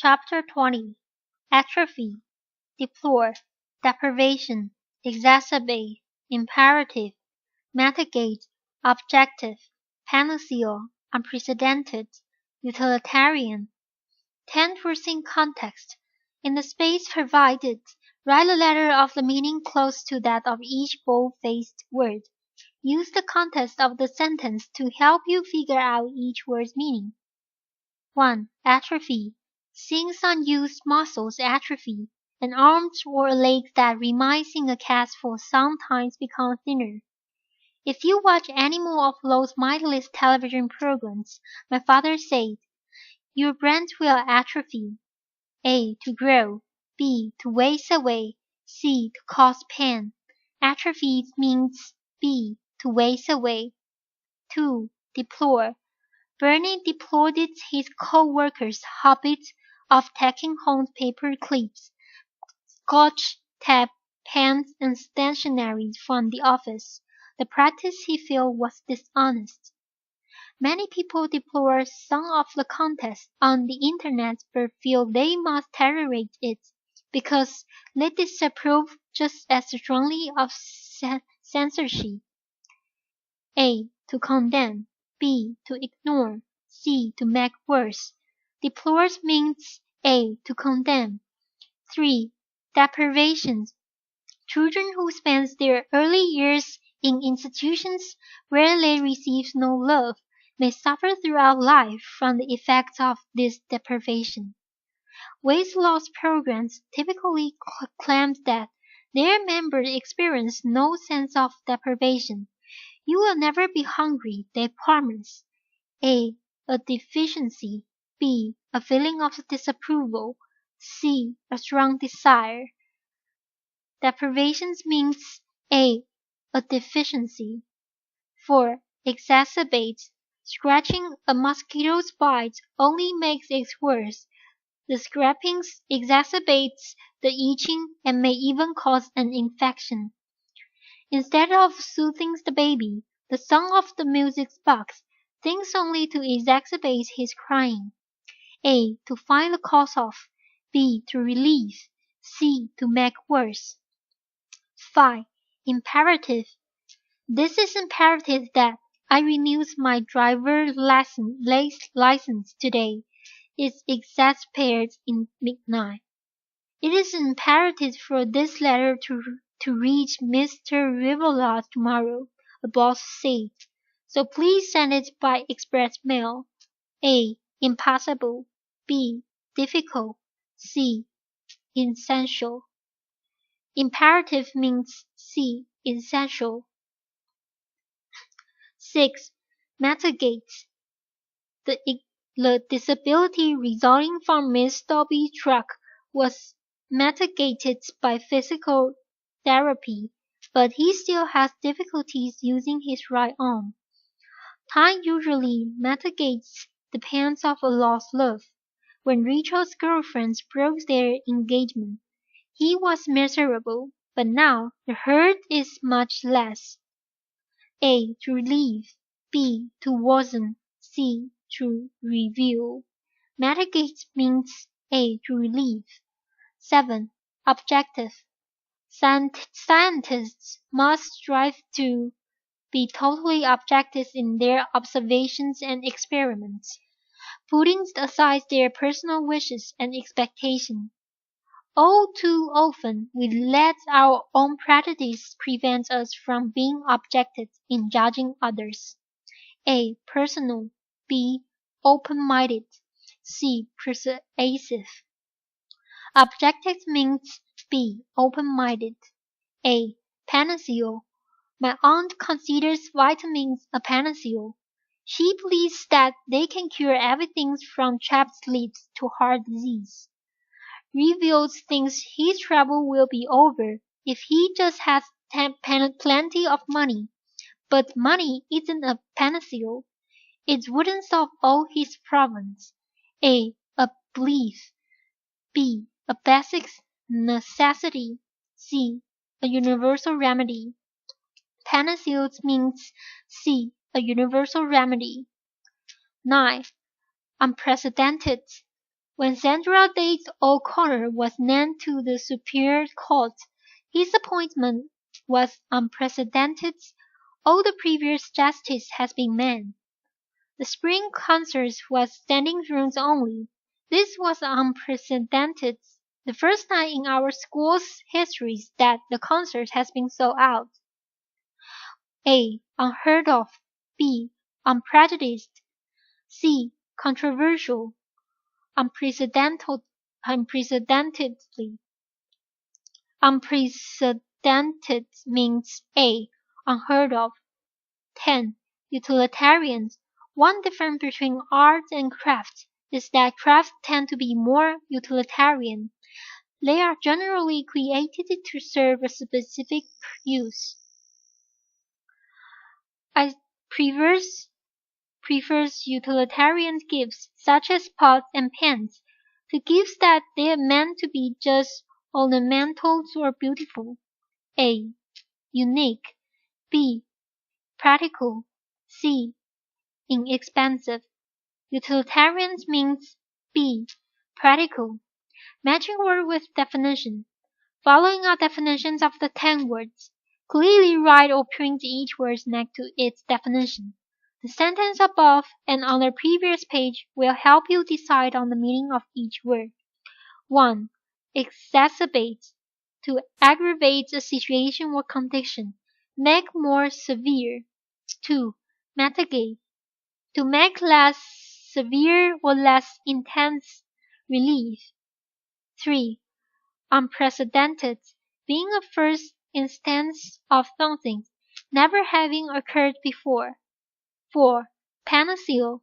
Chapter 20. Atrophy, deplore, deprivation, exacerbate, imperative, mitigate, objective, panacea, unprecedented, utilitarian. 10. Foreseen context. In the space provided, write a letter of the meaning close to that of each bold-faced word. Use the context of the sentence to help you figure out each word's meaning. 1. Atrophy. Seeing unused muscles atrophy, and arms or legs that remain in a cast for some time become thinner. If you watch any more of those mindless television programs, my father said, your brains will atrophy. A. To grow. B. To waste away. C. To cause pain. Atrophy means B. To waste away. 2. Deplore. Bernie deplored his co-workers' habit of taking home paper clips, scotch tape, pens, and stationery from the office. The practice he felt was dishonest. Many people deplore some of the content on the internet but feel they must tolerate it because they disapprove just as strongly of censorship. A. To condemn. B. To ignore. C. To make worse. Deplore means A. To condemn. 3. Deprivations. Children who spend their early years in institutions where they receive no love may suffer throughout life from the effects of this deprivation. Weight loss programs typically claim that their members experience no sense of deprivation. You will never be hungry, they promise. A. A deficiency. B. A feeling of disapproval. C. A strong desire. Deprivation means A. A deficiency. 4. Exacerbate. Scratching a mosquito's bite only makes it worse. The scraping exacerbates the itching and may even cause an infection. Instead of soothing the baby, the song of the music box sings only to exacerbate his crying. A. To find the cause of. B. To relieve. C. To make worse. 5. Imperative. This is imperative that I renew my driver's license today. It exasperates in midnight. It is imperative for this letter to reach Mr. Rivola tomorrow, a boss said. So please send it by express mail. A. Impossible. B. Difficult. C. Essential. Imperative means C. Essential. 6. Mitigate. The disability resulting from Miss Dobby's truck was mitigated by physical therapy, but he still has difficulties using his right arm. Time usually mitigates the pains of a lost love. When Rachel's girlfriends broke their engagement, he was miserable, but now the hurt is much less. A. To relieve. B. To worsen. C. To reveal. Mitigate means A. To relieve. 7. Objective. Scientists must strive to be totally objective in their observations and experiments, putting aside their personal wishes and expectations. All too often we let our own prejudice prevent us from being objective in judging others. A. Personal. B. Open-minded. C. Persuasive. Objective means B. Open-minded. A. Panacea. My aunt considers vitamins a panacea. She believes that they can cure everything from chapped lips to heart disease. Reveals thinks his trouble will be over if he just has plenty of money. But money isn't a panacea. It wouldn't solve all his problems. A. A belief. B. A basic necessity. C. A universal remedy. Panacea means C. A universal remedy. 9. Unprecedented. When Sandra Day O'Connor was named to the Superior Court, his appointment was unprecedented. All the previous justice has been men. The spring concert was standing rooms only. This was unprecedented. The first time in our school's history that the concert has been sold out. A. Unheard of. B. Unprejudiced. C. Controversial. Unprecedentedly. Unprecedented means A. Unheard of. 10. Utilitarians. One difference between art and craft is that crafts tend to be more utilitarian. They are generally created to serve a specific use. I prefers utilitarian gifts, such as pots and pans, to gifts that they are meant to be just ornamentals or beautiful. A. Unique. B. Practical. C. Inexpensive. Utilitarian means B. Practical. Matching word with definition. Following are definitions of the 10 words. Clearly write or print each word next to its definition. The sentence above and on the previous page will help you decide on the meaning of each word. 1. Exacerbate. To aggravate a situation or condition. Make more severe. 2. Mitigate. To make less severe or less intense relief. 3. Unprecedented. Being a first instance of something never having occurred before. 4. Panacea.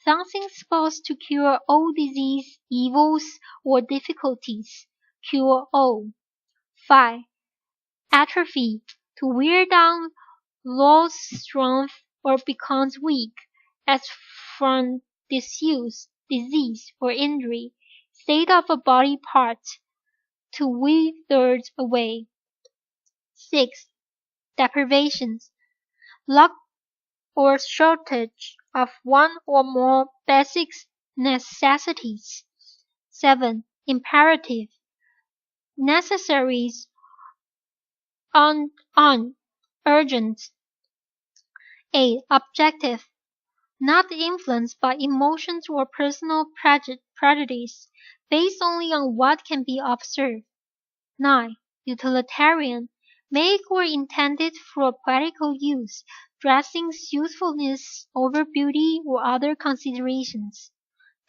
Something supposed to cure all disease, evils, or difficulties. Cure all. 5. Atrophy. To wear down, lose strength, or becomes weak, as from disuse, disease, or injury. State of a body part. To wither away. 6. Deprivations. Lack or shortage of one or more basic necessities. 7. Imperative. Necessaries. Urgent. 8. Objective. Not influenced by emotions or personal prejudice, based only on what can be observed. 9. Utilitarian. Make or intended for practical use, dressing usefulness over beauty or other considerations.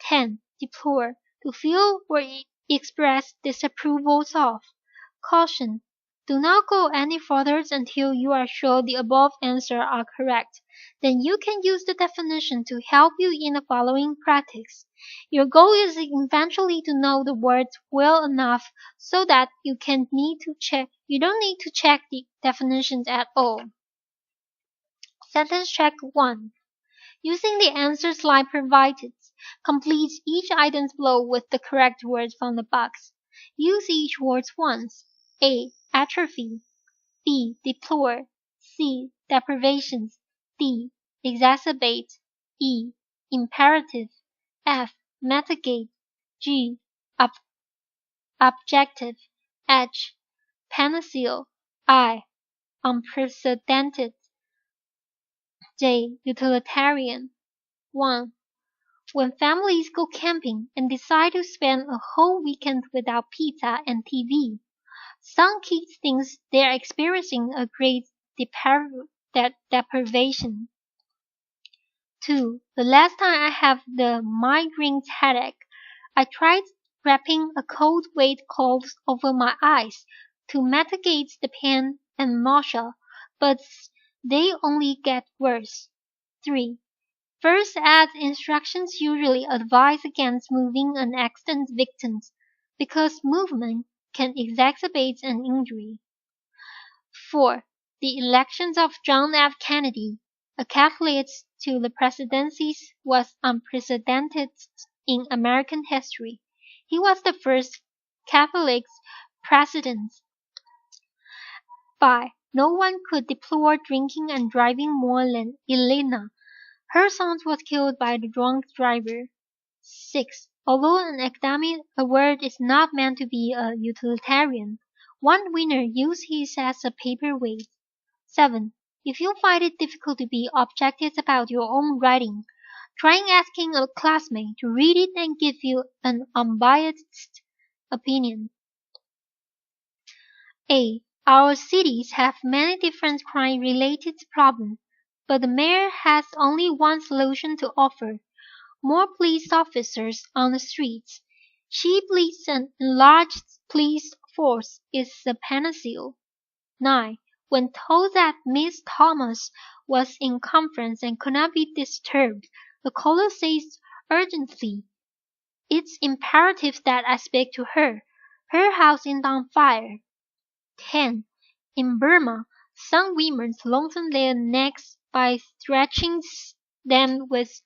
10. Deplore. To feel or express disapproval of. Caution. Do not go any further until you are sure the above answers are correct. Then you can use the definition to help you in the following practice. Your goal is eventually to know the words well enough so that you don't need to check the definitions at all. Sentence check 1. Using the answer slide provided, complete each item below with the correct words from the box. Use each word once. A. Atrophy. B. Deplore. C. Deprivations. D. Exacerbate. E. Imperative. F. Mitigate. G. Objective. H. Panacea. I. Unprecedented. J. Utilitarian. 1. When families go camping and decide to spend a whole weekend without pizza and TV, some kids think they're experiencing a great deprivation. 2. The last time I have the migraine headache, I tried wrapping a cold weight cloth over my eyes to mitigate the pain and nausea, but they only get worse. 3. First aid instructions usually advise against moving an accident victim because movement can exacerbate an injury. 4. The elections of John F. Kennedy, a candidate to the presidency, was unprecedented in American history. He was the first Catholic president. 5. No one could deplore drinking and driving more than Elena. Her son was killed by the drunk driver. 6. Although an academic award is not meant to be a utilitarian, one winner used his as a paperweight. 7. If you find it difficult to be objective about your own writing, try asking a classmate to read it and give you an unbiased opinion. A. Our cities have many different crime-related problems, but the mayor has only one solution to offer: more police officers on the streets. She believes an enlarged police force is the panacea. 9. When told that Miss Thomas was in conference and could not be disturbed, the caller says urgently, "It's imperative that I speak to her. Her house is on fire." 10. In Burma, some women lengthen their necks by stretching them with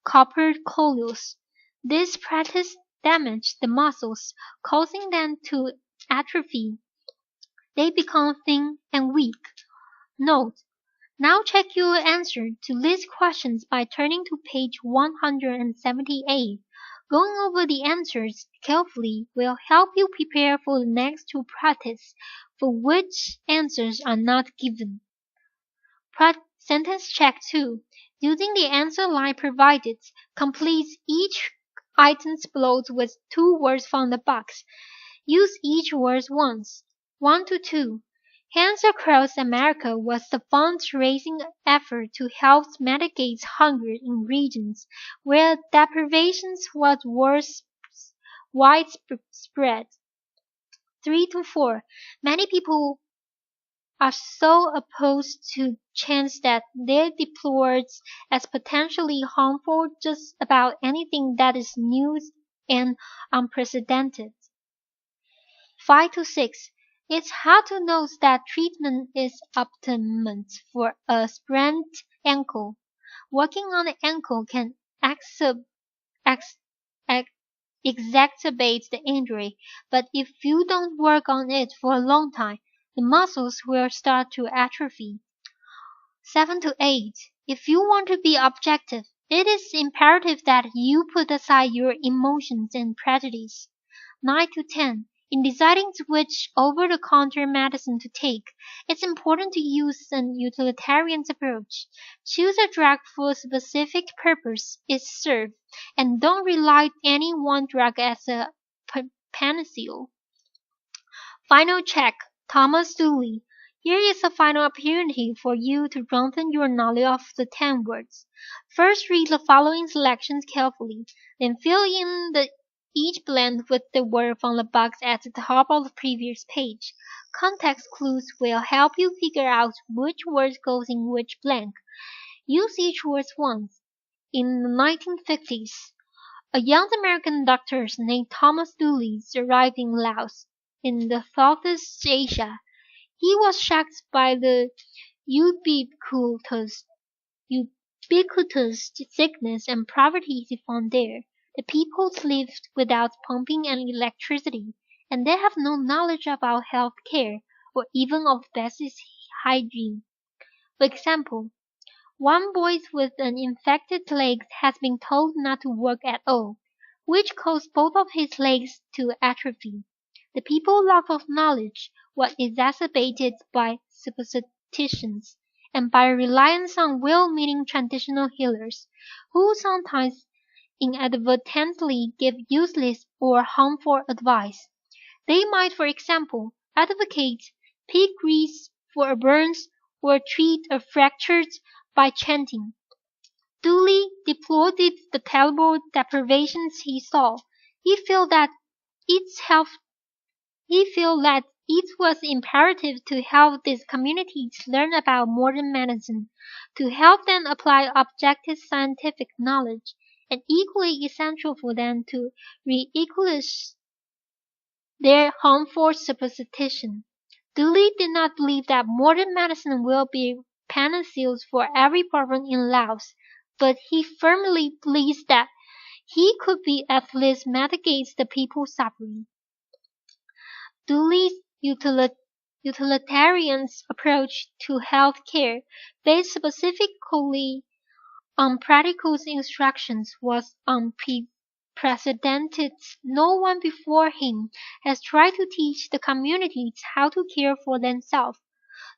copper coils. This practice damages the muscles, causing them to atrophy. They become thin and weak. Note: Now check your answer to these questions by turning to page 178. Going over the answers carefully will help you prepare for the next two practice, for which answers are not given. Sentence check 2. Using the answer line provided, complete each item's below with two words from the box. Use each word once. 1 to 2. Hands Across America was the fundraising effort to help mitigate hunger in regions where deprivation was widespread. 3 to 4. Many people are so opposed to change that they deplore as potentially harmful just about anything that is new and unprecedented. 5 to 6. It's hard to know that treatment is optimum for a sprained ankle. Working on the ankle can exacerbate the injury, but if you don't work on it for a long time, the muscles will start to atrophy. 7 to 8. If you want to be objective, it is imperative that you put aside your emotions and prejudice. 9 to 10. In deciding which over-the-counter medicine to take, it's important to use an utilitarian approach. Choose a drug for a specific purpose it serves, and don't rely on any one drug as a panacea. Final check. Thomas Dooley. Here is a final opportunity for you to strengthen your knowledge of the 10 words. First, read the following selections carefully, then fill in each blank with the word from the box at the top of the previous page. Context clues will help you figure out which word goes in which blank. Use each word once. In the 1950s, a young American doctor named Thomas Dooley arrived in Laos, in the Southeast Asia. He was shocked by the ubiquitous sickness and poverty he found there. The people lived without pumping and electricity, and they have no knowledge about health care or even of basic hygiene. For example, one boy with an infected leg has been told not to work at all, which caused both of his legs to atrophy. The people's lack of knowledge was exacerbated by superstitions and by reliance on well-meaning traditional healers, who sometimes inadvertently give useless or harmful advice. They might, for example, advocate pig grease for burns or treat a fracture by chanting. Dooley deplored the terrible deprivations he saw. He felt that it was imperative to help these communities learn about modern medicine, to help them apply objective scientific knowledge, and equally essential for them to re-equalize their harmful superstition. Dooley did not believe that modern medicine will be panaceas for every problem in Laos, but he firmly believed that he could be at least mitigate the people's suffering. Dooley's utilitarian approach to health care, based specifically on practical instructions, was precedented. No one before him has tried to teach the communities how to care for themselves.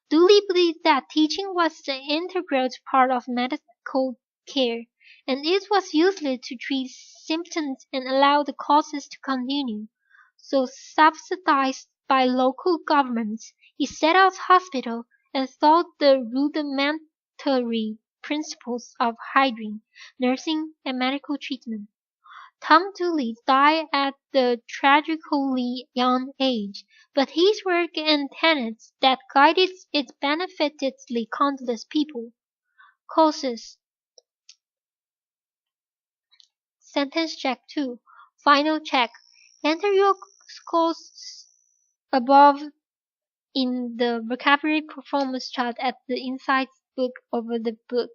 Dooley believed that teaching was the integral part of medical care, and it was useless to treat symptoms and allow the causes to continue. So, subsidized by local governments, he set out hospital and taught the rudimentary principles of hygiene, nursing, and medical treatment. Tom Dooley died at the tragically young age, but his work and tenets that guided it benefited countless people. Causes. Sentence check 2. Final check. Enter your scores above in the vocabulary performance chart at the inside book over the book.